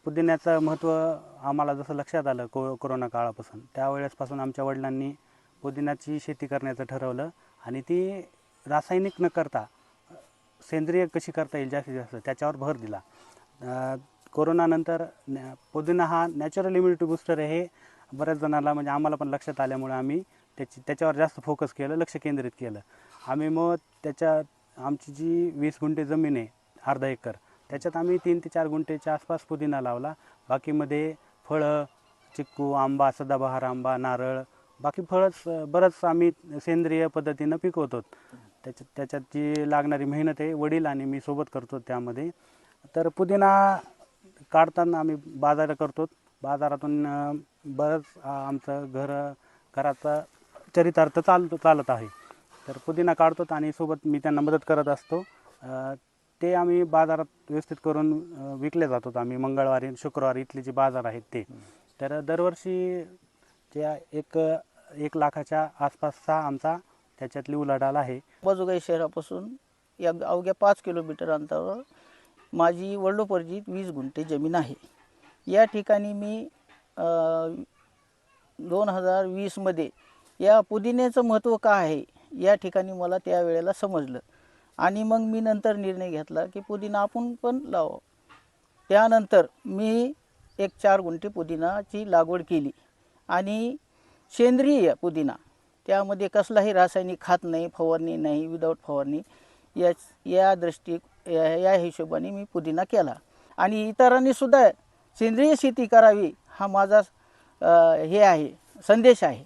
पुदिन्याचं महत्त्व आम्हाला जसं लक्षात आलं कोरोना काळापासून, त्यावेळेसपासून आमच्या वडिलांनी पुदिन्याची शेती करण्याचं ठरवलं आणि ती रासायनिक न करता सेंद्रिय कशी करता येईल जास्तीत जास्त त्याच्यावर भर दिला. कोरोनानंतर पुदिना हा नॅचरल इम्युनिटी बूस्टर आहे हे बऱ्याच जणांना म्हणजे आम्हाला पण लक्षात आल्यामुळे आम्ही त्याच्यावर जास्त फोकस केलं, लक्ष केंद्रित केलं. आम्ही मग आमची जी 20 गुंठे जमीन आहे, अर्धा एकर, त्याच्यात आम्ही 3 ते 4 गुंठेच्या आसपास पुदिना लावला. बाकीमध्ये फळं, चिक्कू, आंबा, सदाबहार आंबा, नारळ, बाकी फळंच बरंच आम्ही सेंद्रिय पद्धतीनं पिकवतो. त्याच्यात जी लागणारी मेहनत आहे वडील आणि मी सोबत करतो त्यामध्ये. तर पुदिना काढताना आम्ही बाजार करतो. बाजारातून बरंच आमचं घराचा चरितार्थ चालत आहे. तर पुदिना काढतो आणि सोबत मी त्यांना मदत करत असतो. ते आम्ही बाजारात व्यवस्थित करून विकले जातो. आम्ही मंगळवारी शुक्रवारी इथले जे बाजार आहेत ते. तर दरवर्षी त्या 1 लाखाच्या आसपासचा आमचा त्याच्यातली उलाढाल आहे. अंबाजोगाई शहरापासून अवघ्या 5 किलोमीटर अंतरावर माझी वडिलोपार्जित 20 गुंठे जमीन आहे. या ठिकाणी मी 2020मध्ये या पुदिन्याचं महत्त्व काय आहे या ठिकाणी मला त्यावेळेला समजलं आणि मग मी नंतर निर्णय घेतला की पुदिना आपण पण लावावं. त्यानंतर मी 4 गुंठे पुदिनाची लागवड केली आणि सेंद्रिय पुदिना, त्यामध्ये कसलाही रासायनिक खत नाही, फवारणी नाही, विदाऊट फवारणी, या हिशोबाने मी पुदिना केला आणि इतरांनी सुद्धा सेंद्रिय शेती करावी हा माझा संदेश आहे.